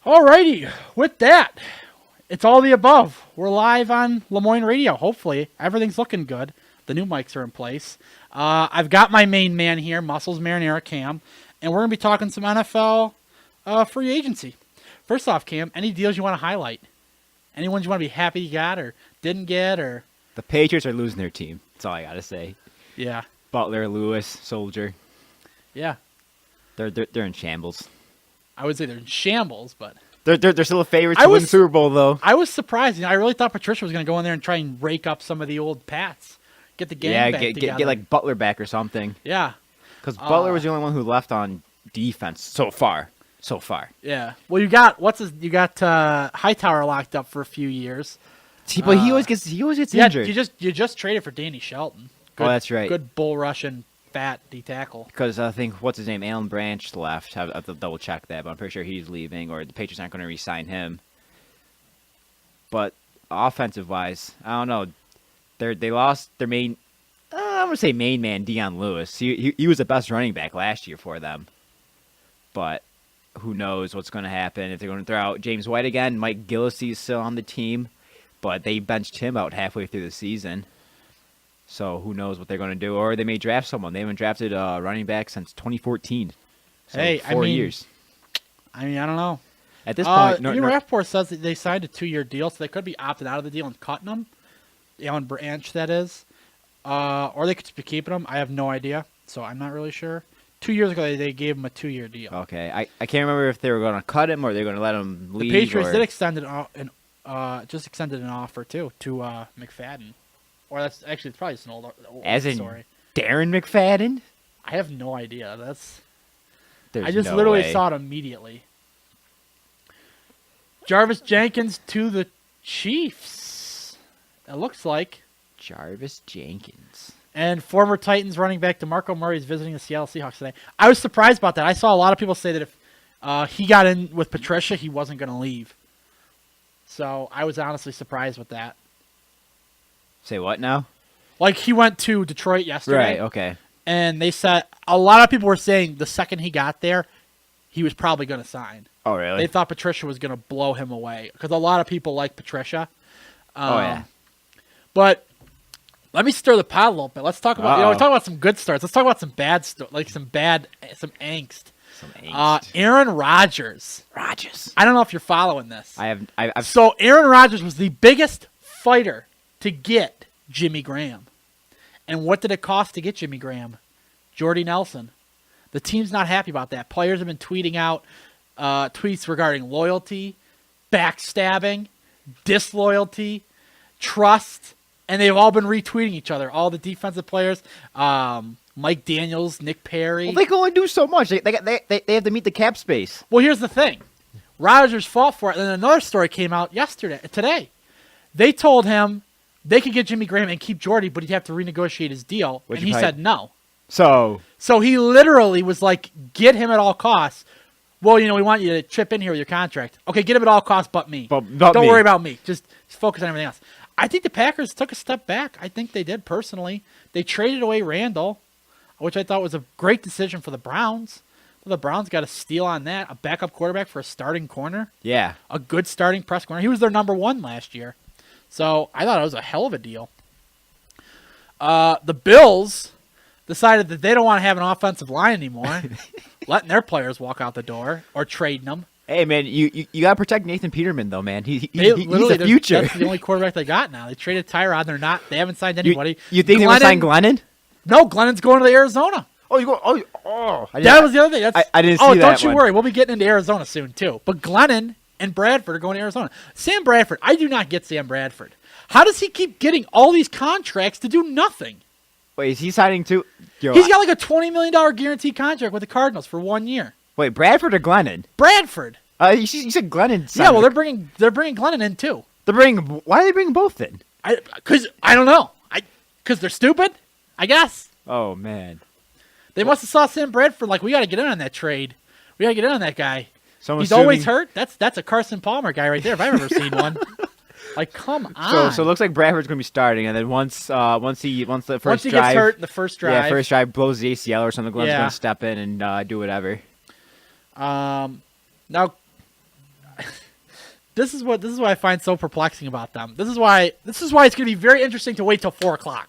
Alrighty, with that, it's all the above. We're live on Lemoyne Radio. Hopefully, everything's looking good. The new mics are in place. I've got my main man here, Muscles Marinara Cam, and we're going to be talking some NFL free agency. First off, Cam, any deals you want to highlight? Any ones you want to be happy you got or didn't get? Or The Patriots are losing their team. That's all I got to say. Yeah. Butler, Lewis, Soldier. Yeah. They're in shambles. I would say they're in shambles, but They're still a favorite to win the Super Bowl, though. I was surprised. You know, I really thought Patricia was going to go in there and try and rake up some of the old Pats. Get the gang back together. Get like Butler back or something. Yeah. Because Butler was the only one who left on defense so far. Yeah. Well, you got Hightower locked up for a few years. See, but he always gets injured. You just traded for Danny Shelton. Oh, that's right. Good bull Russian fat D tackle. Because I think what's his name, Alan Branch left. I have to double check that, but I'm pretty sure he's leaving, or the Patriots aren't going to re-sign him. But offensive wise, I don't know. They lost their main. I'm gonna say main man, Deion Lewis. He was the best running back last year for them. But who knows what's going to happen if they're going to throw out James White again? Mike Gillislee is still on the team, but they benched him out halfway through the season. So who knows what they're going to do? Or they may draft someone. They haven't drafted a running back since 2014. So 4 years. I mean, I don't know. At this point, Ian Rappaport says that they signed a 2-year deal, so they could be opted out of the deal and cutting them. Alan Branch, that is. Or they could just be keeping him. I have no idea, so I'm not really sure. 2 years ago, they gave him a 2-year deal. Okay. I can't remember if they were going to cut him or they were going to let him leave. The Patriots did extend extended an offer, too, to McFadden. Or it's probably just an old As in story. Darren McFadden? I have no idea. There's I just no literally way. saw it immediately. Jarvis Jenkins to the Chiefs. It looks like. Jarvis Jenkins. And former Titans running back DeMarco Murray is visiting the Seattle Seahawks today. I was surprised about that. I saw a lot of people say that if he got in with Patricia, he wasn't going to leave. So I was honestly surprised with that. Say what now? Like, he went to Detroit yesterday. Right, okay. And they said, a lot of people were saying the second he got there, he was probably going to sign. Oh, really? They thought Patricia was going to blow him away. Because a lot of people like Patricia. Yeah. But let me stir the pot a little bit. Let's talk about, we're talking about some good starts. Let's talk about some bad some angst. Some angst. Aaron Rodgers. I don't know if you're following this. I've So Aaron Rodgers was the biggest fighter to get Jimmy Graham. And what did it cost to get Jimmy Graham? Jordy Nelson. The team's not happy about that. Players have been tweeting out tweets regarding loyalty, backstabbing, disloyalty, trust, and they've all been retweeting each other. All the defensive players, Mike Daniels, Nick Perry. Well, they can only do so much. They have to meet the cap space. Well, here's the thing. Rodgers fought for it, and then another story came out today. They told him they could get Jimmy Graham and keep Jordy, but he'd have to renegotiate his deal, and he said no. So he literally was like, get him at all costs. Well, we want you to chip in here with your contract. Okay, get him at all costs but me. Don't worry about me. Just focus on everything else. I think the Packers took a step back. I think they did personally. They traded away Randall, which I thought was a great decision for the Browns. The Browns got a steal on that, a backup quarterback for a starting corner. Yeah. A good starting press corner. He was their number 1 last year. So I thought it was a hell of a deal. The Bills decided that they don't want to have an offensive line anymore, letting their players walk out the door or trading them. Hey, man, you got to protect Nathan Peterman, though, man. He's the future. That's the only quarterback they got now. They traded Tyrod. They haven't signed anybody. You think they're going to sign Glennon? No, Glennon's going to Arizona. Oh, you go. Oh. That was the other thing. I didn't see that. Oh, don't you worry. We'll be getting into Arizona soon, too. But Glennon and Bradford are going to Arizona. Sam Bradford. I do not get Sam Bradford. How does he keep getting all these contracts to do nothing? Wait, is he signing too? He's got like a $20 million guaranteed contract with the Cardinals for 1 year. Wait, Bradford or Glennon? Bradford. You said Glennon. Yeah, well, they're bringing Glennon in too. Why are they bringing both in? Because I don't know. Because they're stupid, I guess. Oh man. They must have saw Sam Bradford like, we got to get in on that trade. We got to get in on that guy. He's assuming... always hurt. That's a Carson Palmer guy right there if I've ever seen one. Like, come on. So it looks like Bradford's going to be starting, and then once the first drive, gets hurt in the first drive, first drive blows the ACL or something, Glenn's going to step in and do whatever. Now, this is what I find so perplexing about them. This is why it's going to be very interesting to wait till 4:00,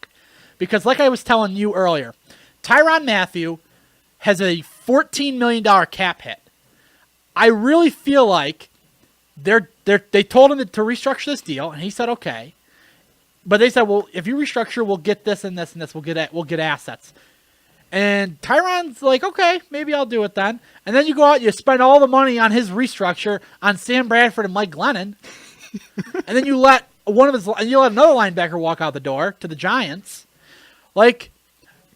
because like I was telling you earlier, Tyrann Mathieu has a $14 million cap hit. I really feel like they told him to restructure this deal, and he said okay. But they said, well, if you restructure, we'll get this and this and this. We'll get assets. And Tyrann's like, okay, maybe I'll do it then. And then you go out, you spend all the money on his restructure on Sam Bradford and Mike Glennon, and then you let another linebacker walk out the door to the Giants. Like,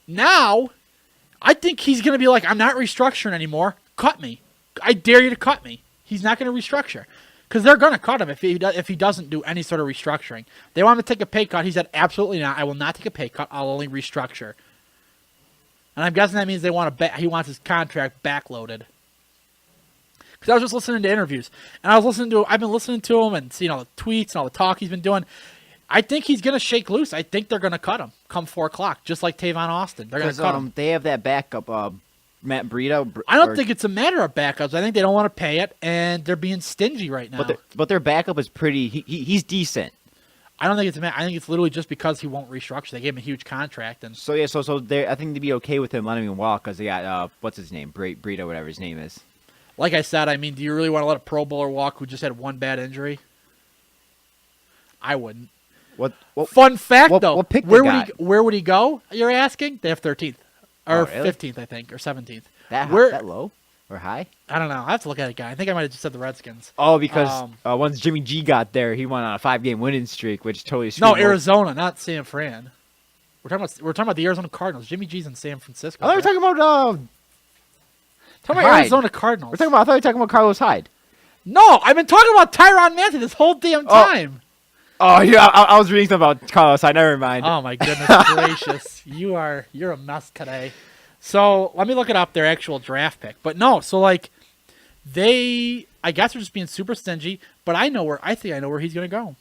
now, I think he's going to be like, I'm not restructuring anymore. Cut me. I dare you to cut me. He's not going to restructure. Because they're going to cut him if he doesn't do any sort of restructuring. They want him to take a pay cut. He said, absolutely not. I will not take a pay cut. I'll only restructure. And I'm guessing that means he wants his contract backloaded. Because I was just listening to interviews. And I've been listening to him and seeing all the tweets and all the talk he's been doing. I think he's going to shake loose. I think they're going to cut him come 4:00, just like Tavon Austin. They're going to cut him. They have that backup, Matt Breida. I don't think it's a matter of backups. I think they don't want to pay it, and they're being stingy right now. But their backup is pretty. He's decent. I don't think it's a matter. I think it's literally just because he won't restructure. They gave him a huge contract, and so I think they'd be okay with him letting him walk because they got what's his name, Breida, whatever his name is. Like I said, I mean, do you really want to let a Pro Bowler walk who just had one bad injury? I wouldn't. What Fun fact though, what pick where would he go? You're asking? They have 13th or really? 15th, I think, or 17th. That low or high? I don't know. I have to look at it again. I think I might have just said the Redskins. Oh, because once Jimmy G got there, he went on a 5-game winning streak, which totally screwed No, him. Arizona, not San Fran. We're talking about the Arizona Cardinals. Jimmy G's in San Francisco. I thought we were talking about Arizona Cardinals. I thought you were talking about Carlos Hyde. No, I've been talking about Tyrann Mathieu this whole damn time. Oh, yeah, I was reading something about Carlos Hyde. Never mind. Oh my goodness gracious, you're a mess today. So let me look it up, their actual draft pick. But no, so like I guess they're just being super stingy. But I think I know where he's gonna go.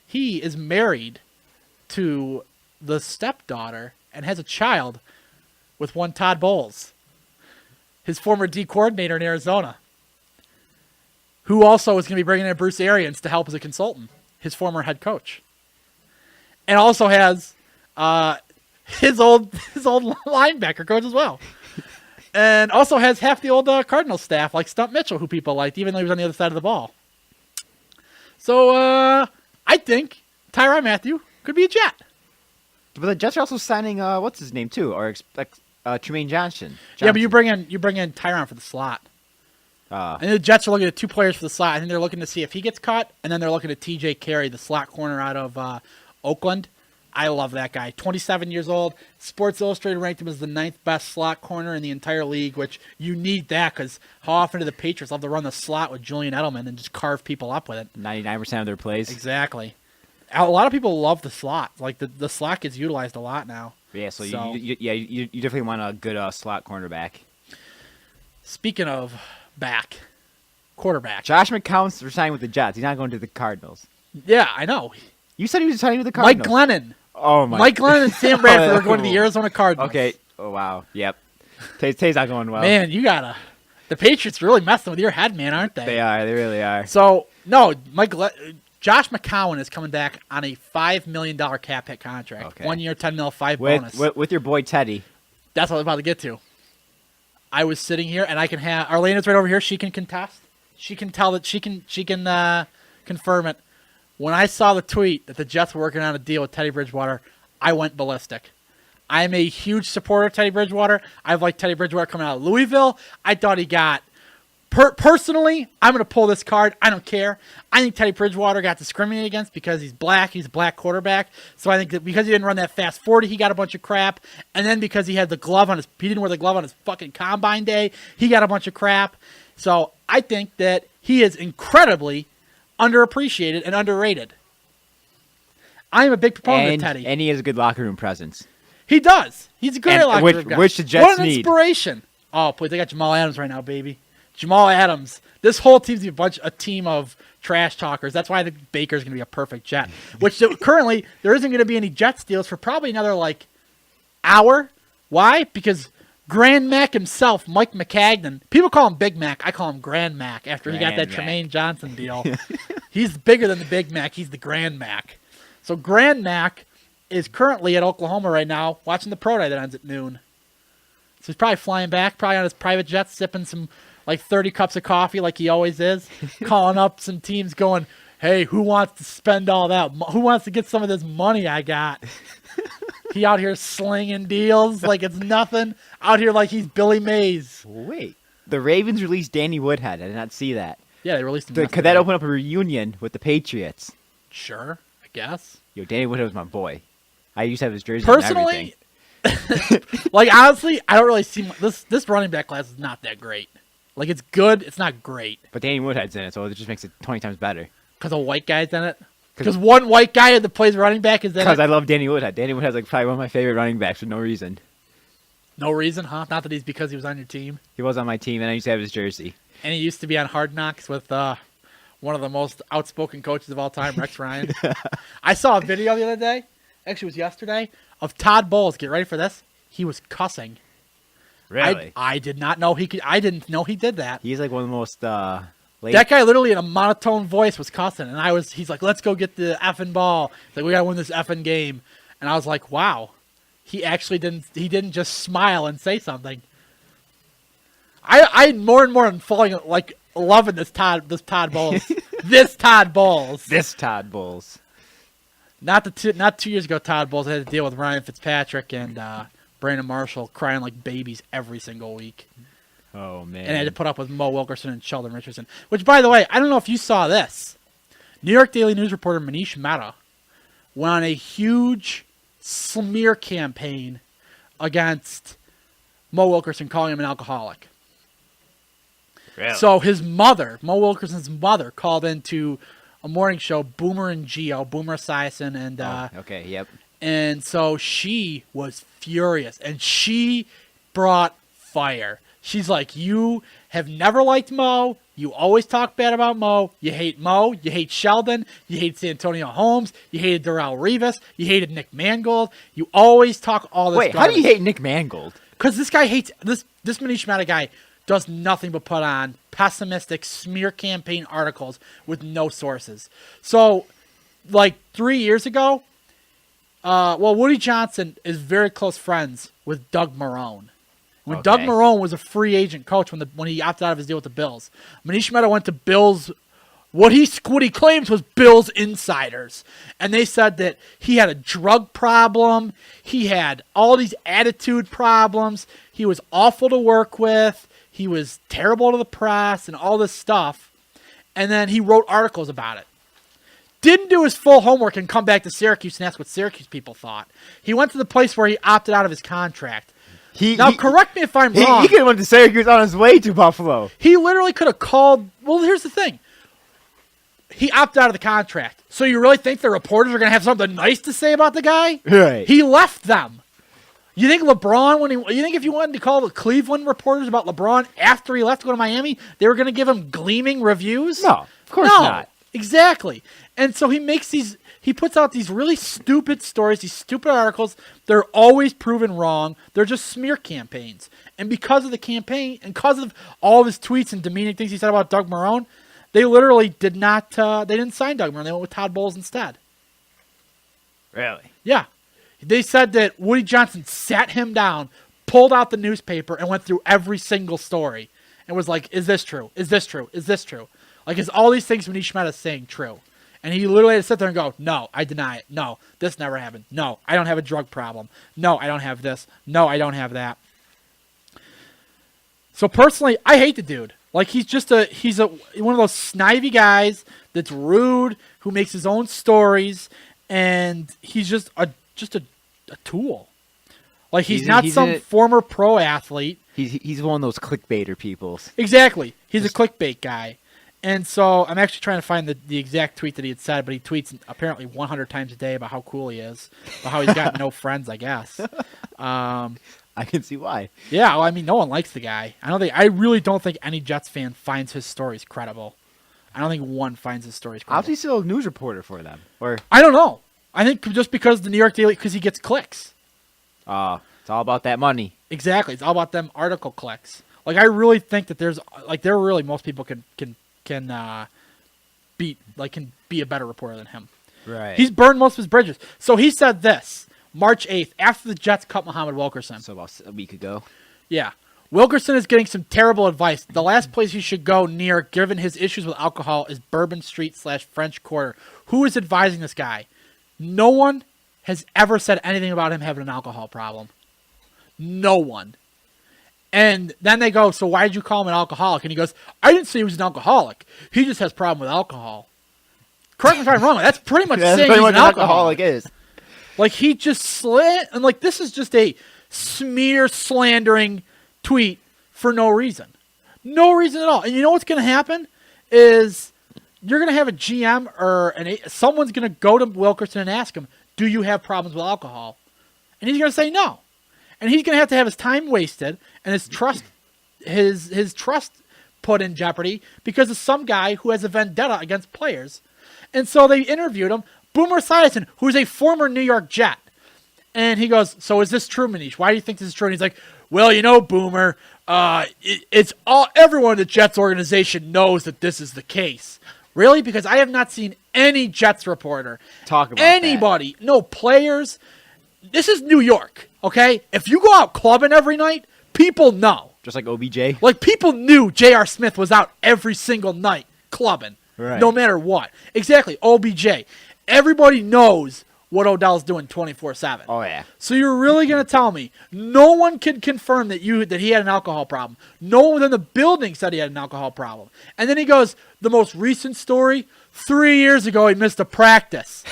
He is married to the stepdaughter and has a child with one Todd Bowles, his former D coordinator in Arizona, who also is going to be bringing in Bruce Arians to help as a consultant, his former head coach. And also has his old linebacker coach as well. And also has half the old Cardinals staff, like Stump Mitchell, who people liked, even though he was on the other side of the ball. So I think Tyrann Mathieu could be a Jet. But the Jets are also signing what's his name too, or Tremaine Johnson. Yeah, but you bring in Tyrann for the slot. And the Jets are looking at 2 players for the slot. I think they're looking to see if he gets cut, and then they're looking at T.J. Carey, the slot corner out of Oakland. I love that guy. 27 years old. Sports Illustrated ranked him as the 9th best slot corner in the entire league, which you need that because how often do the Patriots love to run the slot with Julian Edelman and just carve people up with it? 99% of their plays. Exactly. A lot of people love the slot. Like the slot gets utilized a lot now. Yeah, so you definitely want a good slot cornerback. Speaking of quarterback. Josh McCown's resigning with the Jets. He's not going to the Cardinals. Yeah, I know. You said he was signing with the Cardinals. Mike Glennon. Oh my! Mike Glennon and Sam Bradford are going to the Arizona Cardinals. Okay. Oh wow. Yep. Tay's not going well. Man, the Patriots really messing with your head, man, aren't they? They are. They really are. So no, Josh McCown is coming back on a $5 million cap hit contract. Okay. 1 year, $10 million, 5 bonus. With your boy Teddy. That's what I was about to get to. I was sitting here, and I can have Arlena's right over here. She can contest. She can tell that she can confirm it. When I saw the tweet that the Jets were working on a deal with Teddy Bridgewater, I went ballistic. I'm a huge supporter of Teddy Bridgewater. I've liked Teddy Bridgewater coming out of Louisville. I thought he got... Personally, I'm going to pull this card. I don't care. I think Teddy Bridgewater got discriminated against because he's black. He's a black quarterback. So I think that because he didn't run that fast 40, he got a bunch of crap. And then because he had the glove on he didn't wear the glove on his fucking combine day, he got a bunch of crap. So I think that he is incredibly underappreciated and underrated. I am a big proponent of Teddy. And he has a good locker room presence. He does. He's a great locker room guy. Which the Jets what an need. Inspiration. Oh, please, they got Jamal Adams right now, baby. Jamal Adams. This whole team's a team of trash talkers. That's why I think Baker's going to be a perfect Jet. Which currently, there isn't going to be any Jets deals for probably another, hour. Why? Because Grand Mac himself, Mike McCagnon. People call him Big Mac. I call him Grand Mac after he got that Grand Mac. Tremaine Johnson deal. He's bigger than the Big Mac. He's the Grand Mac. So Grand Mac is currently at Oklahoma right now watching the Pro Day that ends at noon. So he's probably flying back, probably on his private jet, sipping some like 30 cups of coffee like he always is, calling up some teams going, hey, who wants to spend all that? Who wants to get some of this money I got? He out here slinging deals like it's nothing. Out here like he's Billy Mays. Wait, the Ravens released Danny Woodhead. I did not see that. Yeah, they released him Could yesterday. that open up a reunion with the Patriots? Sure, I guess. Yo, Danny Woodhead was my boy. I used to have his jersey. Personally, and everything. like honestly, I don't really see this running back class is not that great. Like it's good, it's not great But Danny Woodhead's in it, so it just makes it 20 times better. because a white guy's in it. Because one white guy that plays running back is in Because it. I love Danny Woodhead. Danny Woodhead's like probably one of my favorite running backs for no reason. No reason, huh? Not that he's because he was on your team. He was on my team, and I used to have his jersey. And he used to be on Hard Knocks with one of the most outspoken coaches of all time, Rex Ryan. I saw a video the other day, actually it was yesterday, of Todd Bowles. Get ready for this. He was cussing. Really? I did not know he could. I didn't know he did that. He's like one of the most That guy literally in a monotone voice was cussing, and he's like, let's go get the effing ball. He's like, we gotta win this effing game. And I was like, wow. He didn't just smile and say something. I more and more am falling, like, loving this Todd Bowles. This Todd Bowles. This Todd Bowles. Not 2 years ago, Todd Bowles had to deal with Ryan Fitzpatrick and Brandon Marshall crying like babies every single week. Oh, man. And had to put up with Mo Wilkerson and Sheldon Richardson. Which, by the way, I don't know if you saw this. New York Daily News reporter Manish Mehta went on a huge smear campaign against Mo Wilkerson, calling him an alcoholic. Really? So his mother, Mo Wilkerson's mother, called into a morning show, Boomer and Geo, Boomer Esiason, and okay, yep. and so she was furious, and she brought fire. She's like, you have never liked Mo. You always talk bad about Mo. You hate Mo. You hate Sheldon. You hate Santonio Holmes. You hated Darrelle Revis. You hated Nick Mangold. You always talk all this Wait, how do you hate Nick Mangold? Because this guy hates, this Manish Mehta guy does nothing but put on pessimistic smear campaign articles with no sources. So, like 3 years ago, Woody Johnson is very close friends with Doug Marrone. When Doug Okay. Marrone was a free agent coach when he opted out of his deal with the Bills, Manish Mehta went to Bills. What he claims was Bills insiders, and they said that he had a drug problem, he had all these attitude problems, he was awful to work with, he was terrible to the press, and all this stuff. And then he wrote articles about it. Didn't do his full homework and come back to Syracuse and ask what Syracuse people thought. He went to the place where he opted out of his contract. Now, correct me if I'm wrong. He could have went to Syracuse on his way to Buffalo. He literally could have called. Well, here's the thing. He opted out of the contract. So you really think the reporters are going to have something nice to say about the guy? Right. He left them. You think LeBron, you think if you wanted to call the Cleveland reporters about LeBron after he left to go to Miami, they were going to give him gleaming reviews? No, of course No, not. Exactly. And so he puts out these really stupid stories, these stupid articles. They're always proven wrong. They're just smear campaigns. And because of the campaign, and because of all of his tweets and demeaning things he said about Doug Marrone, they literally did not, they didn't sign Doug Marrone. They went with Todd Bowles instead. Really? Yeah. They said that Woody Johnson sat him down, pulled out the newspaper, and went through every single story. And was like, is this true? Is this true? Is this true? Like, is all these things Manish Mehta is saying true? And he literally had to sit there and go, no, I deny it. No, this never happened. No, I don't have a drug problem. No, I don't have this. No, I don't have that. So personally, I hate the dude. Like, he's one of those snivy guys that's rude, who makes his own stories, and he's just a tool. Like, he's not some former pro athlete. He's one of those clickbaiter people. Exactly. He's a clickbait guy. And so I'm actually trying to find the exact tweet that he had said, but he tweets apparently 100 times a day about how cool he is, about how he's got no friends, I guess. I can see why. Yeah, well, I mean, no one likes the guy. I really don't think any Jets fan finds his stories credible. I don't think one finds his stories credible. How's he still a news reporter for them? Or I don't know. I think just because the New York Daily, because he gets clicks. so It's all about that money. Exactly. It's all about them article clicks. Like, I really think that most people can be a better reporter than him. Right. He's burned most of his bridges. So he said this March 8th after the Jets cut Muhammad Wilkerson. So about a week ago. Yeah. Wilkerson is getting some terrible advice. The last place he should go near, given his issues with alcohol, is Bourbon Street / French Quarter. Who is advising this guy? No one has ever said anything about him having an alcohol problem. No one. And then they go, so why did you call him an alcoholic? And he goes, I didn't say he was an alcoholic. He just has a problem with alcohol. Correct me if I'm wrong. That's pretty much saying he's an alcoholic. Is. Like, he just slid, and like, this is just a smear slandering tweet for no reason. No reason at all. And you know what's going to happen is you're going to have a GM or someone's going to go to Wilkerson and ask him, do you have problems with alcohol? And he's going to say no. And he's going to have his time wasted and his trust his trust put in jeopardy because of some guy who has a vendetta against players. And so they interviewed him, Boomer Esiason, who's a former New York Jet. And he goes, so is this true, Manish? Why do you think this is true? And he's like, well, you know, Boomer, it's all everyone in the Jets organization knows that this is the case. Really? Because I have not seen any Jets reporter talk about anybody, no players. This is New York, okay? If you go out clubbing every night, people know. Just like OBJ? Like, people knew J.R. Smith was out every single night clubbing, right. No matter what. Exactly, OBJ. Everybody knows what Odell's doing 24/7. Oh, yeah. So you're really going to tell me no one can confirm that he had an alcohol problem. No one within the building said he had an alcohol problem. And then he goes, the most recent story, 3 years ago he missed a practice.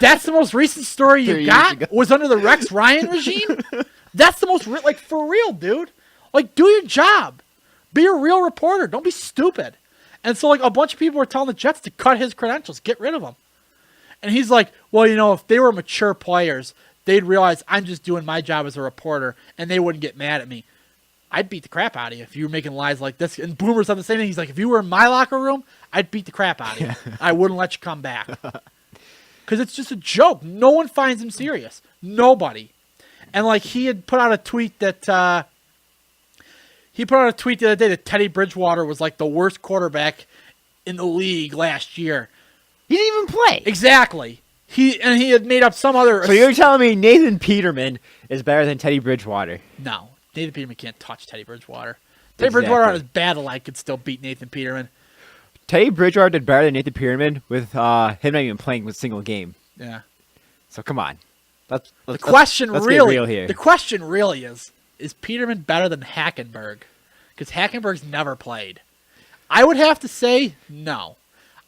That's the most recent story you got? Was under the Rex Ryan regime? That's the most, like, for real, dude. Like, do your job. Be a real reporter. Don't be stupid. And so, like, a bunch of people were telling the Jets to cut his credentials, get rid of him. And he's like, well, you know, if they were mature players, they'd realize I'm just doing my job as a reporter, and they wouldn't get mad at me. I'd beat the crap out of you if you were making lies like this. And Boomer said the same thing. He's like, if you were in my locker room, I'd beat the crap out of you. I wouldn't let you come back. Because it's just a joke. No one finds him serious. Nobody. And, like, he had put out a tweet that the other day that Teddy Bridgewater was, like, the worst quarterback in the league last year. He didn't even play. Exactly. He had made up some other... So you're telling me Nathan Peterman is better than Teddy Bridgewater? No. Nathan Peterman can't touch Teddy Bridgewater. Teddy Bridgewater on his battle line could still beat Nathan Peterman. Teddy Bridgewater did better than Nathan Peterman with him not even playing with a single game. Yeah. So come on. Let's get real here. The question really is Peterman better than Hackenberg? Because Hackenberg's never played. I would have to say no.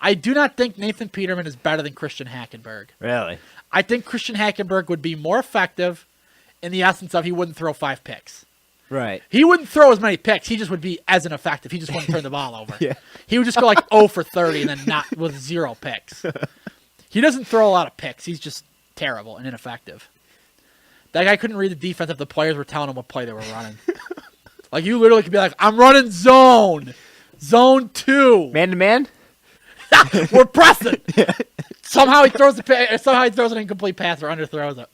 I do not think Nathan Peterman is better than Christian Hackenberg. Really? I think Christian Hackenberg would be more effective in the essence of he wouldn't throw 5 picks. Right. He wouldn't throw as many picks. He just would be as ineffective. He just wouldn't turn the ball over. Yeah. He would just go like 0 for 30 and then not with 0 picks. He doesn't throw a lot of picks. He's just terrible and ineffective. That guy couldn't read the defense if the players were telling him what play they were running. Like, you literally could be like, I'm running zone 2. Man to man? We're pressing. Somehow he throws an incomplete pass or underthrows it.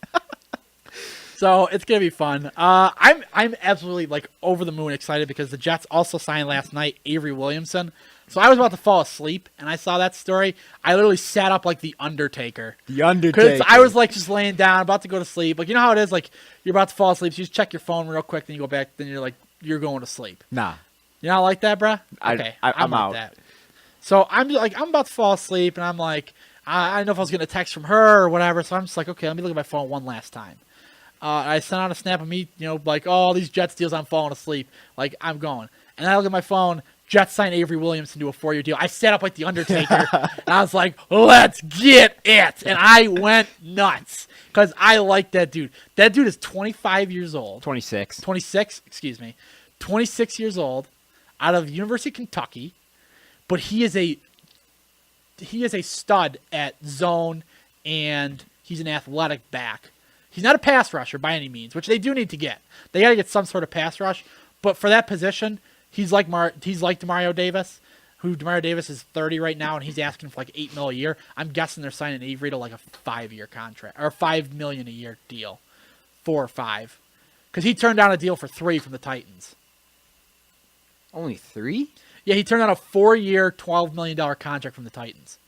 So it's gonna be fun. I'm absolutely like over the moon excited because the Jets also signed last night Avery Williamson. So I was about to fall asleep and I saw that story. I literally sat up like the Undertaker. The Undertaker. Because I was like just laying down, about to go to sleep. Like, you know how it is, like you're about to fall asleep, so you just check your phone real quick, then you go back, then you're like you're going to sleep. Nah. You not like that, bruh? Okay, I'm out. like that. So I'm about to fall asleep, and I'm like, I don't know if I was getting a text from her or whatever. So I'm just like, okay, let me look at my phone one last time. I sent out a snap of me, like, oh, these Jets deals, I'm falling asleep. Like, I'm going. And I look at my phone, Jets signed Avery Williamson to a 4-year deal. I sat up like the Undertaker, and I was like, let's get it. And I went nuts because I like that dude. That dude is 25 years old. 26. 26, excuse me. 26 years old, out of University of Kentucky. But he is a stud at zone, and he's an athletic back. He's not a pass rusher by any means, which they do need to get. They got to get some sort of pass rush. But for that position, he's like Demario Davis, who Demario Davis is 30 right now, and he's asking for like $8 million a year. I'm guessing they're signing Avery to like a 5-year contract or $5 million a year deal, 4 or 5. because he turned down a deal for 3 from the Titans. Only 3? Yeah, he turned down a 4-year, $12 million contract from the Titans.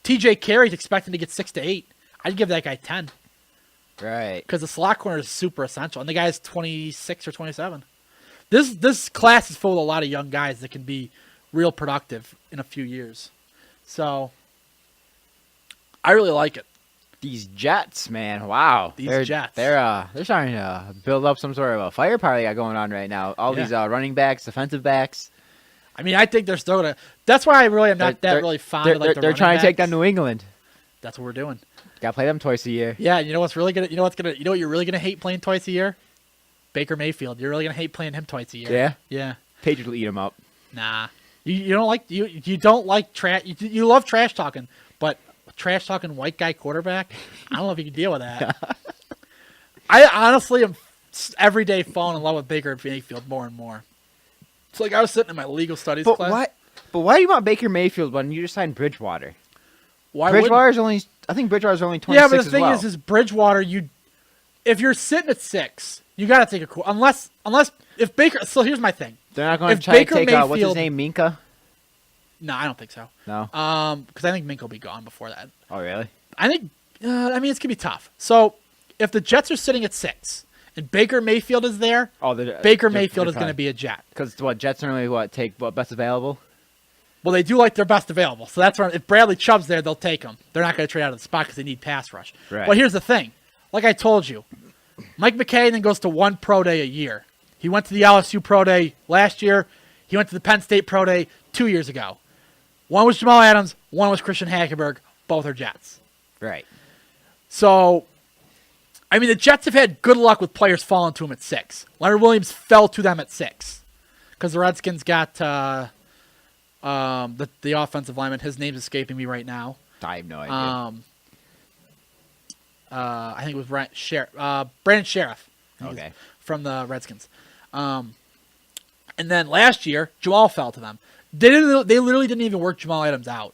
T.J. Carey's expecting to get 6 to 8. I'd give that guy 10 Right. because the slot corner is super essential, and the guy's 26 or 27. This class is full of a lot of young guys that can be real productive in a few years. So I really like it. These Jets, man, wow. These Jets. They're starting to build up some sort of a firepower they got going on right now. All Yeah. these running backs, defensive backs. I mean, I think they're still gonna. That's why I really am not really fond of like the They're running trying to take down backs. New England. That's what we're doing. Got to play them twice a year. Yeah, and you know what's really gonna. You know what you're really gonna hate playing twice a year? Baker Mayfield. You're really gonna hate playing him twice a year. Yeah? Yeah. Patriots will eat them up. Nah. You don't like you don't like trash. You love trash talking, but trash talking white guy quarterback. I don't know if you can deal with that. I honestly am every day falling in love with Baker Mayfield more and more. It's like I was sitting in my legal studies But class. what? But why do you want Baker Mayfield when you just signed Bridgewater? Why wouldn't- Bridgewater's only. I think Bridgewater's only 26 Yeah, but the as thing well. is Bridgewater. If you're sitting at 6, you got to take a unless if Baker. So here's my thing. They're not going if to try Baker to take what's his Mayfield- name, Minka? No, I don't think so. No. Because I think Mink will be gone before that. Oh, really? I think. I mean, it's gonna be tough. So if the Jets are sitting at 6 and Baker Mayfield is there, Oh, Baker Mayfield is going to be a Jet. Because what Jets normally take what best available. Well, they do like their best available. So that's where if Bradley Chubb's there, they'll take him. They're not going to trade out of the spot because they need pass rush. Right. But here's the thing. Like I told you, Mike McKay then goes to 1 pro day a year. He went to the LSU pro day last year. He went to the Penn State pro day 2 years ago. One was Jamal Adams. One was Christian Hackenberg. Both are Jets. Right. So, I mean, the Jets have had good luck with players falling to them at 6. Leonard Williams fell to them at 6 because the Redskins got the offensive lineman. His name's escaping me right now. I have no idea. I think it was Brandon Sheriff. Okay. From the Redskins. And then last year, Jamal fell to them. They literally didn't even work Jamal Adams out.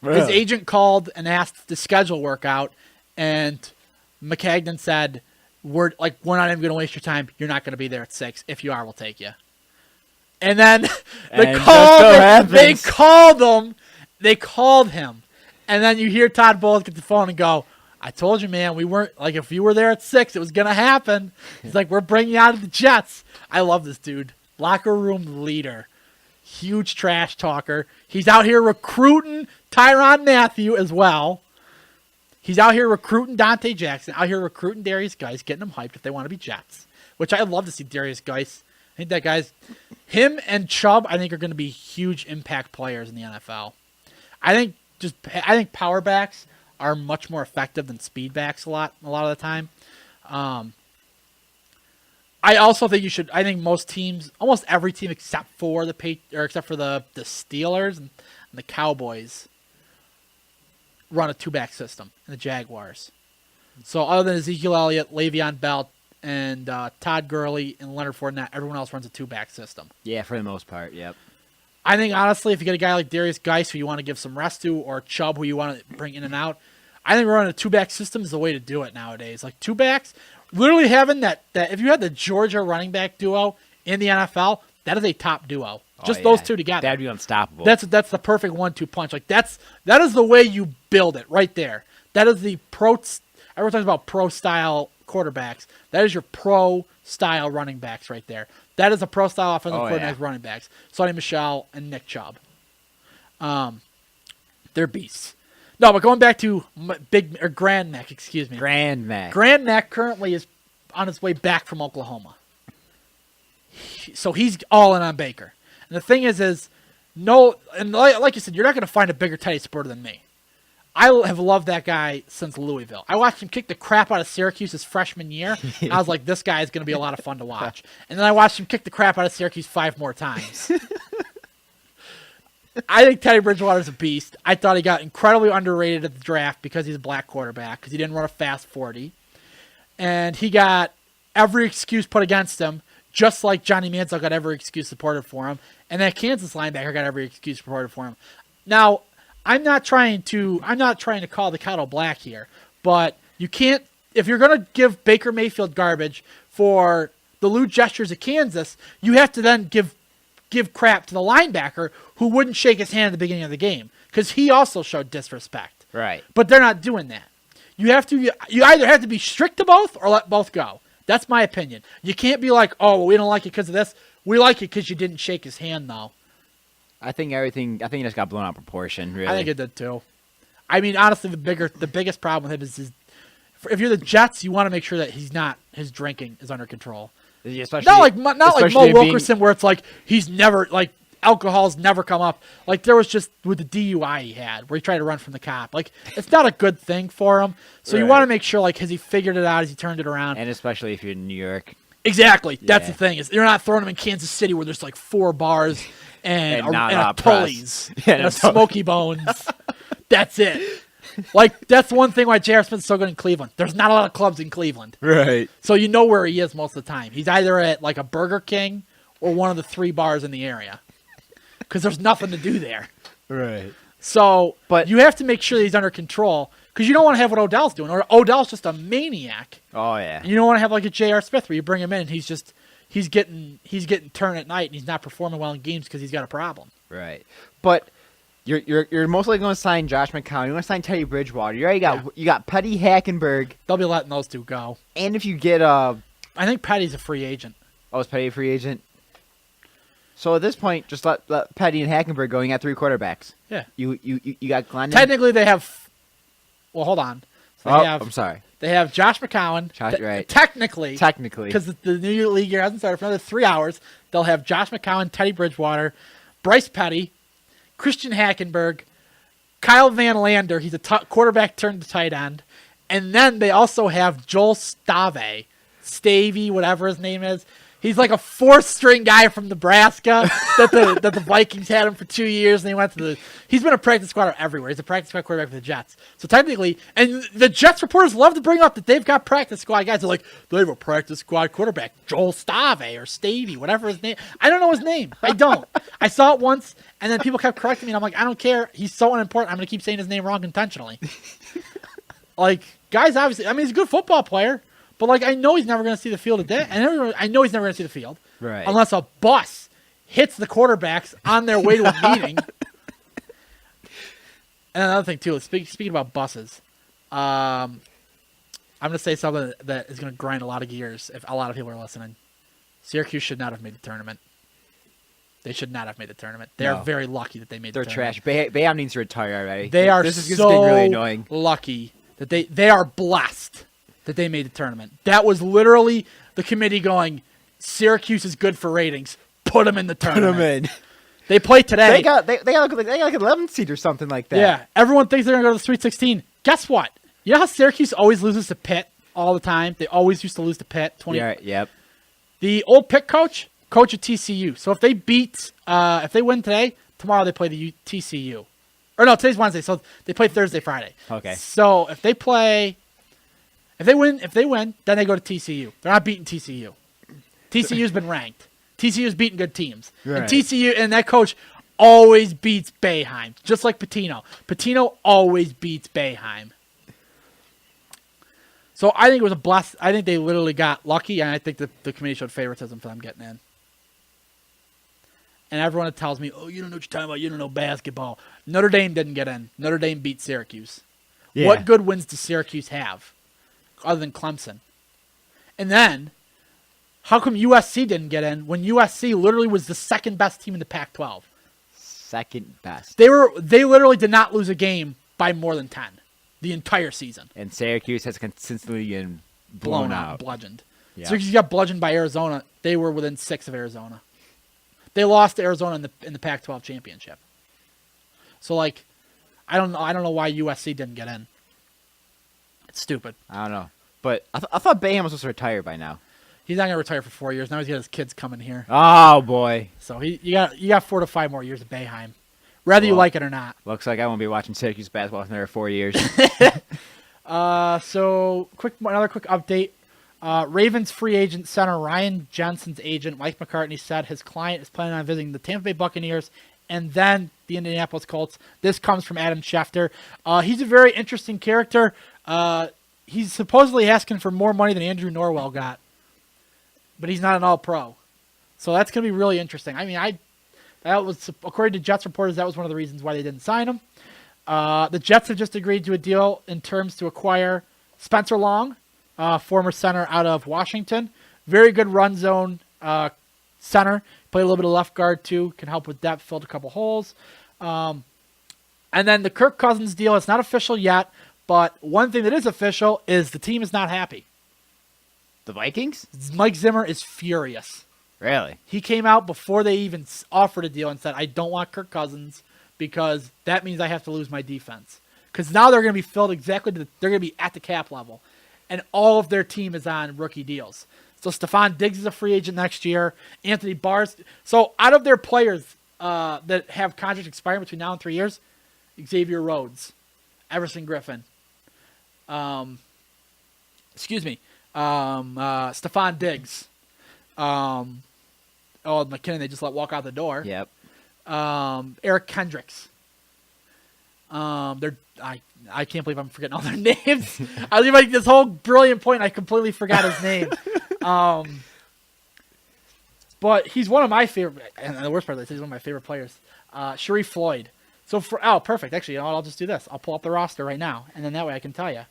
His agent called and asked the schedule workout, and McCagnon said, "We're not even going to waste your time. You're not going to be there at 6. If you are, we'll take you." And then they called him, and then you hear Todd Bowles get the phone and go, "I told you, man. We weren't if you were there at 6, it was going to happen." He's like, "We're bringing you out of the Jets." I love this dude. Locker room leader. Huge trash talker. He's out here recruiting Tyrann Mathieu as well. He's out here recruiting Dante Jackson, out here recruiting Darius Geis, getting them hyped if they want to be Jets, which I'd love to see Darius Geis. I think that him and Chubb, I think are going to be huge impact players in the NFL. I think power backs are much more effective than speed backs a lot of the time. I also think I think most teams, almost every team except for the Steelers and the Cowboys, run a 2-back system, and the Jaguars. So other than Ezekiel Elliott, Le'Veon Bell, and Todd Gurley and Leonard Fournette, everyone else runs a 2-back system. Yeah, for the most part, yep. I think, honestly, if you get a guy like Darius Geis who you want to give some rest to, or Chubb who you want to bring in and out, I think running a 2-back system is the way to do it nowadays. 2 backs, literally having that if you had the Georgia running back duo in the NFL, that is a top duo. Just those two together. That'd be unstoppable. That's the perfect 1-2 punch. That is the way you build it right there. That is the everyone talks about pro style quarterbacks. That is your pro style running backs right there. That is a pro style offensive coordinator running backs. Sonny Michel and Nick Chubb. They're beasts. No, but going back to Grand Mac, excuse me. Grand Mac. Grand Mac currently is on his way back from Oklahoma. So he's all in on Baker. And the thing is no, and like you said, you're not going to find a bigger Teddy supporter than me. I have loved that guy since Louisville. I watched him kick the crap out of Syracuse his freshman year. I was like, this guy is going to be a lot of fun to watch. And then I watched him kick the crap out of Syracuse 5 more times. I think Teddy Bridgewater's a beast. I thought he got incredibly underrated at the draft because he's a black quarterback, because he didn't run a fast 40. And he got every excuse put against him, just like Johnny Manziel got every excuse supported for him. And that Kansas linebacker got every excuse supported for him. Now, I'm not trying to call the kettle black here, but you can't, if you're going to give Baker Mayfield garbage for the lewd gestures at Kansas, you have to then give crap to the linebacker who wouldn't shake his hand at the beginning of the game because he also showed disrespect. Right. But they're not doing that. You either have to be strict to both or let both go. That's my opinion. You can't be like, oh, well, we don't like it because of this. We like it because you didn't shake his hand, though. I think it just got blown out of proportion, really. I think it did, too. I mean, honestly, the biggest problem with him is if you're the Jets, you want to make sure that his drinking is under control. Especially, Not like Mo being- Wilkerson, where it's like he's never, like, alcohol's never come up. Like, there was just with the DUI he had, where he tried to run from the cop. Like, it's not a good thing for him. So you Right. want to make sure, like, has he figured it out? Has he turned it around? And especially if you're in New York. Exactly. That's Yeah. the thing. Is you're not throwing him in Kansas City where there's like 4 bars and a not Tully's Yeah, and no a Smoky Bones. That's it. Like, that's one thing why J.R. Smith's so good in Cleveland. There's not a lot of clubs in Cleveland. Right. So you know where he is most of the time. He's either at like a Burger King or one of the 3 bars in the area. Because there's nothing to do there. Right. So But- you have to make sure that he's under control. Because you don't want to have what Odell's doing. Or Odell's just a maniac. Oh, yeah. You don't want to have like a J.R. Smith where you bring him in and he's getting turned at night and he's not performing well in games because he's got a problem. Right. But you're mostly going to sign Josh McCown. You're going to sign Teddy Bridgewater. You already got you got Petty Hackenberg. They'll be letting those 2 go. And if you get I think Petty's a free agent. is Petty a free agent? So at this point, just let Petty and Hackenberg go. You got 3 quarterbacks. Yeah. You got Glennon. Technically, they have. Well, hold on. So I'm sorry. They have Josh McCown. Right. Technically, Technically. because the new league year hasn't started for another 3 hours, they'll have Josh McCown, Teddy Bridgewater, Bryce Petty, Christian Hackenberg, Kyle Van Lander. He's a quarterback turned to tight end, and then they also have Joel Stavey, whatever his name is. He's like a 4th-string guy from Nebraska that the Vikings had him for 2 years, and he's been a practice squad everywhere. He's a practice squad quarterback for the Jets. So technically, and the Jets reporters love to bring up that they've got practice squad guys. They're like, they have a practice squad quarterback, Joel Stavey or Stavey, whatever his name. I don't know his name. I don't. I saw it once, and then people kept correcting me, and I'm like, I don't care. He's so unimportant. I'm going to keep saying his name wrong intentionally. Like, guys, obviously, I mean, he's a good football player. But, like, I know he's never going to see the field today. I know he's never going to see the field. Right. Unless a bus hits the quarterbacks on their way to a meeting. And another thing, too, speaking about buses, I'm going to say something that is going to grind a lot of gears if a lot of people are listening. Syracuse should not have made the tournament. They should not have made the tournament. They are very lucky that they made the tournament. They're trash. Bayham needs to retire already. They are this is so getting really annoying. lucky that they are blessed that they made the tournament. That was literally the committee going, Syracuse is good for ratings. Put them in the tournament. They play today. They got like 11th seed or something like that. Yeah. Everyone thinks they're going to go to the Sweet 16. Guess what? You know how Syracuse always loses to Pitt all the time? They always used to lose to Pitt. Yeah. Yep. The old Pitt coach at TCU. So if they win today, tomorrow they play the TCU. Or no, today's Wednesday, so they play Thursday, Friday. Okay. So if they win, then they go to TCU. They're not beating TCU. TCU's been ranked. TCU's beating good teams. Right. And TCU and that coach always beats Boeheim, just like Pitino. Pitino always beats Boeheim. So I think it was a blast. I think they literally got lucky, and I think the committee showed favoritism for them getting in. And everyone that tells me, oh, you don't know what you're talking about. You don't know basketball. Notre Dame didn't get in. Notre Dame beat Syracuse. Yeah. What good wins does Syracuse have other than Clemson? And then, how come USC didn't get in when USC literally was the second best team in the Pac-12? Second best. They literally did not lose a game by more than 10 the entire season. And Syracuse has consistently been blown out. Bludgeoned. Yeah. Syracuse got bludgeoned by Arizona. They were within 6 of Arizona. They lost to Arizona in the Pac-12 championship. So like, I don't know why USC didn't get in. It's stupid. I don't know. But I thought Boeheim was supposed to retire by now. He's not gonna retire for 4 years. Now he's got his kids coming here. Oh boy. So you got 4 to 5 more years of Boeheim, whether you like it or not. Looks like I won't be watching Syracuse basketball for another 4 years. So another quick update. Ravens free agent center Ryan Jensen's agent Mike McCartney said his client is planning on visiting the Tampa Bay Buccaneers and then the Indianapolis Colts. This comes from Adam Schefter. He's a very interesting character. He's supposedly asking for more money than Andrew Norwell got. but he's not an All-Pro. So that's going to be really interesting. I mean, that was, according to Jets reporters, that was one of the reasons why they didn't sign him. The Jets have just agreed to a deal in terms to acquire Spencer Long, former center out of Washington. Very good run zone center. Played a little bit of left guard too. Can help with depth, filled a couple holes. And then the Kirk Cousins deal, it's not official yet, but one thing that is official is the team is not happy. The Vikings? Mike Zimmer is furious. Really? He came out before they even offered a deal and said, I don't want Kirk Cousins because that means I have to lose my defense. Because now they're going to be filled exactly they're going to be at the cap level. And all of their team is on rookie deals. So Stephon Diggs is a free agent next year. Anthony Barr's. So out of their players that have contracts expiring between now and 3 years, Xavier Rhodes, Everson Griffin, Stephon Diggs, McKinnon, they just let walk out the door. Yep. Eric Kendricks. I can't believe I'm forgetting all their names. I was like this whole brilliant point, and I completely forgot his name. But he's one of my favorite, and the worst part of this, he's one of my favorite players. Sharif Floyd. So perfect. Actually, you know what? I'll just do this. I'll pull up the roster right now, and then that way I can tell you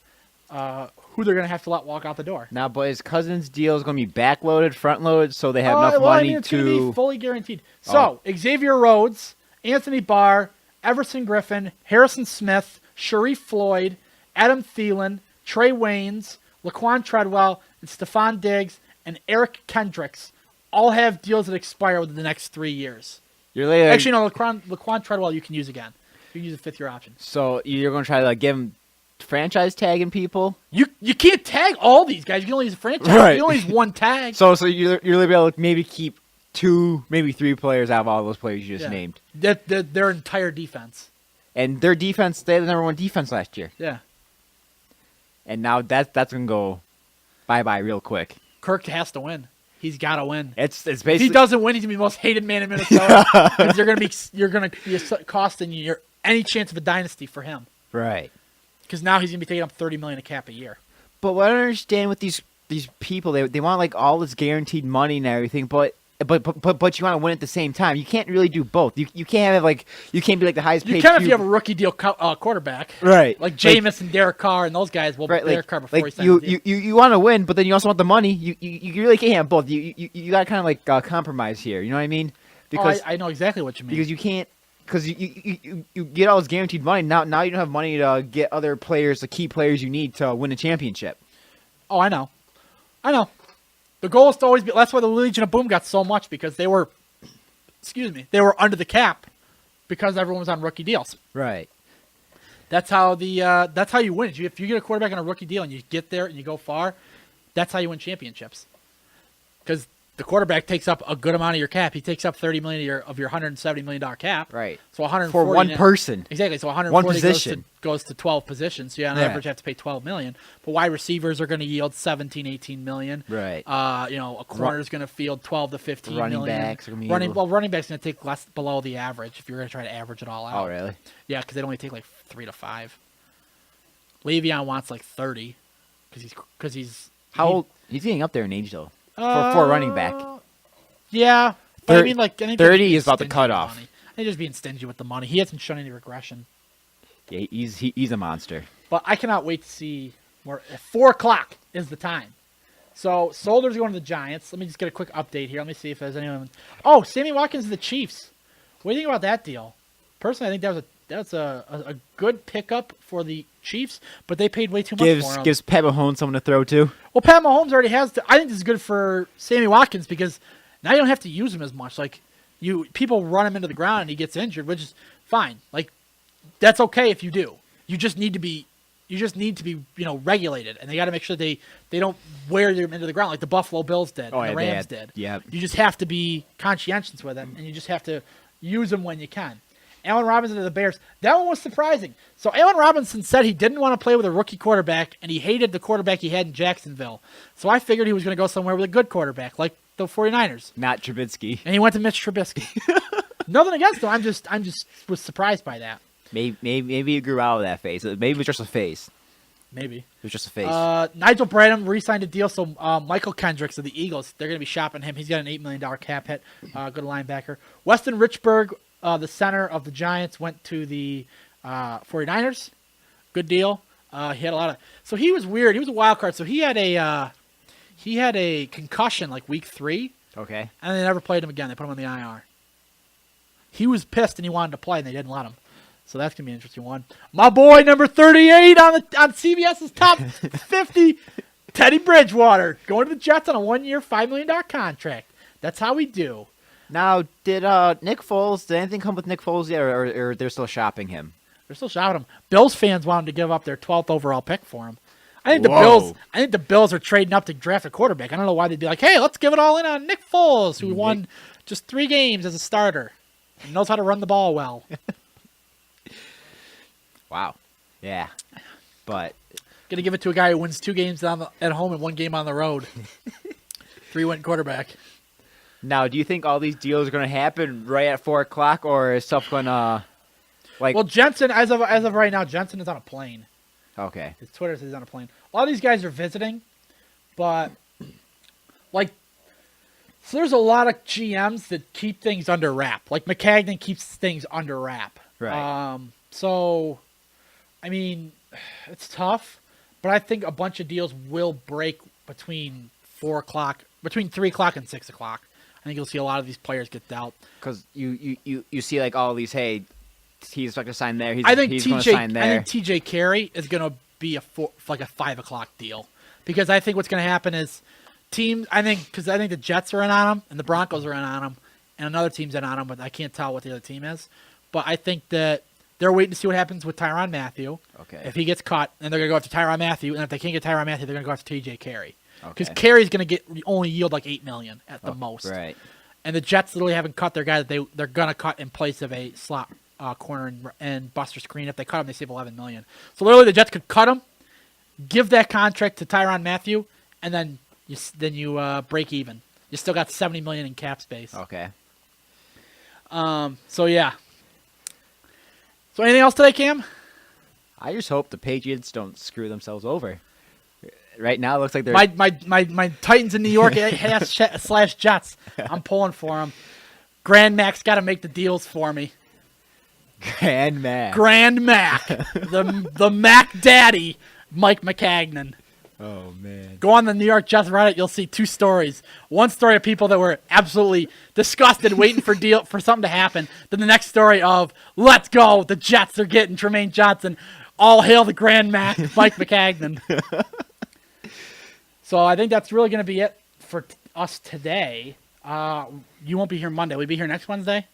who they're going to have to let walk out the door. Now, but his Cousins deal is going to be backloaded, front-loaded, so they have enough money it's to... going to be fully guaranteed. So, Xavier Rhodes, Anthony Barr, Everson Griffin, Harrison Smith, Sharif Floyd, Adam Thielen, Trey Waynes, Laquan Treadwell, and Stephon Diggs, and Eric Kendricks all have deals that expire within the next 3 years. Actually, no, Laquan Treadwell you can use again. You can use a fifth-year option. So you're going to try to give him franchise tagging people? You can't tag all these guys. You can only use a franchise. Right. You can only use one tag. So you're going to be able to maybe keep 2, maybe 3 players out of all those players you just named. Their entire defense. And their defense, they had the number 1 defense last year. Yeah. And now that's going to go bye-bye real quick. Kirk has to win. He's got to win. It's basically... If he doesn't win, he's going to be the most hated man in Minnesota. Because you're going to be costing you any chance of a dynasty for him. Right. Because now he's going to be taking up $30 million a cap a year. But what I don't understand with these people, they want like all this guaranteed money and everything, but you want to win at the same time. You can't really do both. You can't have you can't be like the highest paid. You can if you have a rookie deal quarterback, right? Like Jameis and Derek Carr and those guys. Well, right, Derek Carr before he signed the deal. You want to win, but then you also want the money. You really can't have both. You got to kind of like compromise here. You know what I mean? Because I know exactly what you mean. Because you can't. Because you get all this guaranteed money. Now you don't have money to get other players, the key players you need to win a championship. Oh, I know. The goal is to always be. That's why the Legion of Boom got so much because they were under the cap because everyone was on rookie deals. Right. That's how you win. If you get a quarterback on a rookie deal and you get there and you go far, that's how you win championships. Because the quarterback takes up a good amount of your cap. He takes up $30 million of your $170 million cap. Right. So 140 for one person. Exactly. So 140 one position goes to 12 positions. So on average, you have to pay $12 million. But wide receivers are going to yield $17-18 million. Right. A corner is going to field $12 to $15 million. Running backs are going to be running backs going to take less below the average if you're going to try to average it all out. Oh, really? Yeah, because they only take like 3 to 5. Le'Veon wants like 30 because he's how old? He's getting up there in age though. For a running back. Yeah, but I mean, like, I think 30 is about the cutoff. I think just being stingy with the money. He hasn't shown any regression. Yeah, he's a monster. But I cannot wait to see more. 4 o'clock is the time. So Solder's going to the Giants. Let me just get a quick update here. Let me see if there's anyone. Oh, Sammy Watkins to the Chiefs. What do you think about that deal? Personally, I think that's a good pickup for the Chiefs, but they paid way too much for him. Gives Pat Mahomes someone to throw to. Well, Pat Mahomes already has. I think this is good for Sammy Watkins because now you don't have to use him as much. Like people run him into the ground and he gets injured, which is fine. Like that's okay if you do. You just need to be regulated, and they got to make sure they don't wear them into the ground like the Buffalo Bills did, and the Rams did. Yeah. You just have to be conscientious with it, and you just have to use them when you can. Allen Robinson to the Bears. That one was surprising. So Allen Robinson said he didn't want to play with a rookie quarterback, and he hated the quarterback he had in Jacksonville. So I figured he was going to go somewhere with a good quarterback, like the 49ers. Not Trubisky. And he went to Mitch Trubisky. Nothing against him. I'm just was surprised by that. Maybe he grew out of that phase. Maybe it was just a phase. Maybe. It was just a face. Nigel Bradham re-signed a deal, so Michael Kendricks of the Eagles, they're going to be shopping him. He's got an $8 million cap hit. Good linebacker. Weston Richburg, the center of the Giants, went to the 49ers. Good deal. He had a lot of. So he was weird. He was a wild card. So he had a concussion like week 3, Okay. and they never played him again. They put him on the IR. He was pissed and he wanted to play, and they didn't let him. So that's gonna be an interesting one. My boy, number 38 on CBS's top 50, Teddy Bridgewater, going to the Jets on a 1-year, $5 million contract. That's how we do. Now, did Nick Foles? Did anything come with Nick Foles yet, or they're still shopping him? They're still shouting him. Bills fans wanted to give up their 12th overall pick for him. I think Whoa. the Bills are trading up to draft a quarterback. I don't know why they'd be like, hey, let's give it all in on Nick Foles, who won just 3 games as a starter and knows how to run the ball well. Wow. Yeah. But Gonna give it to a guy who wins 2 games at home and 1 game on the road. 3-win quarterback. now, do you think all these deals are going to happen right at 4 o'clock, or is stuff going to like? Well, Jensen, as of right now, Jensen is on a plane. Okay. His Twitter says he's on a plane. A lot of these guys are visiting, but so there's a lot of GMs that keep things under wrap. Like McCagnon keeps things under wrap. Right. So, I mean, it's tough, but I think a bunch of deals will break between 4 o'clock, between 3 o'clock and 6 o'clock. I think you'll see a lot of these players get dealt. Because you see like all these, hey, he's going to sign there. He's I think going to sign there. I think TJ Carey is going to be a 5 o'clock deal, because I think what's going to happen is I think the Jets are in on him and the Broncos are in on him and another team's in on him, but I can't tell what the other team is. But I think that they're waiting to see what happens with Tyrann Mathieu. Okay. If he gets caught, then they're going to go after Tyrann Mathieu, and if they can't get Tyrann Mathieu, they're going to go after TJ Carey. Because Okay. Carey's going to only yield like $8 million at the most. Right. And the Jets literally haven't cut their guy that they're going to cut in place of a slot corner and Buster Screen. If they cut him, they save $11 million. So literally, the Jets could cut him, give that contract to Tyrann Mathieu, and then you break even. You still got $70 million in cap space. Okay. So yeah. So anything else today, Cam? I just hope the Patriots don't screw themselves over. Right now, it looks like they're My Titans in New York slash Jets. I'm pulling for them. Grand Mac's got to make the deals for me. Grand Mac. Grand Mac, the Mac Daddy, Mike McCagnon. Oh man. Go on the New York Jets Reddit. You'll see 2 stories. One story of people that were absolutely disgusted, waiting for something to happen. Then the next story of let's go. The Jets are getting Tremaine Johnson. All hail the Grand Mac, Mike McCagnon. So I think that's really going to be it for us today. You won't be here Monday. Will you be here next Wednesday?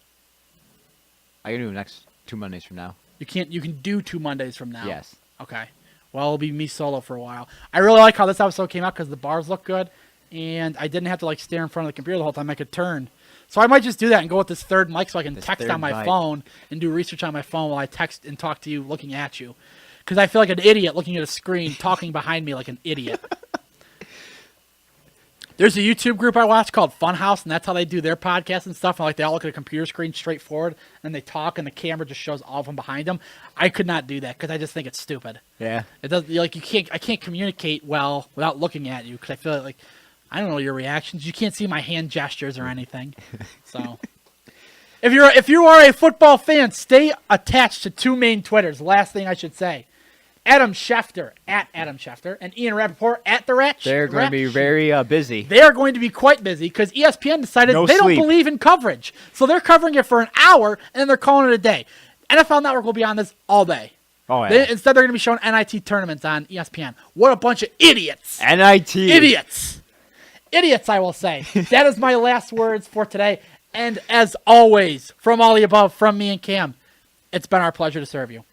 I can do next 2 Mondays from now. You can't. You can do 2 Mondays from now. Yes. Okay. Well, it'll be me solo for a while. I really like how this episode came out because the bars look good, and I didn't have to stare in front of the computer the whole time. I could turn. So I might just do that and go with this third mic so I can text on my phone and do research on my phone while I text and talk to you looking at you. Because I feel like an idiot looking at a screen talking behind me like an idiot. There's a YouTube group I watch called Funhouse, and that's how they do their podcast and stuff. And they all look at a computer screen straight forward, and they talk, and the camera just shows all of them behind them. I could not do that because I just think it's stupid. Yeah. It does I can't communicate well without looking at you because I feel like I don't know your reactions. You can't see my hand gestures or anything. So if you are a football fan, stay attached to 2 main Twitters. Last thing I should say. Adam Schefter, at Adam Schefter, and Ian Rappaport, at The Rat. They're going to be very busy. They are going to be quite busy because ESPN decided No they sleep. don't believe in coverage. So they're covering it for an hour, and then they're calling it a day. NFL Network will be on this all day. Oh, yeah. Instead, they're going to be showing NIT tournaments on ESPN. What a bunch of idiots. NIT. Idiots. Idiots, I will say. That is my last words for today. And as always, from all the above, from me and Cam, it's been our pleasure to serve you.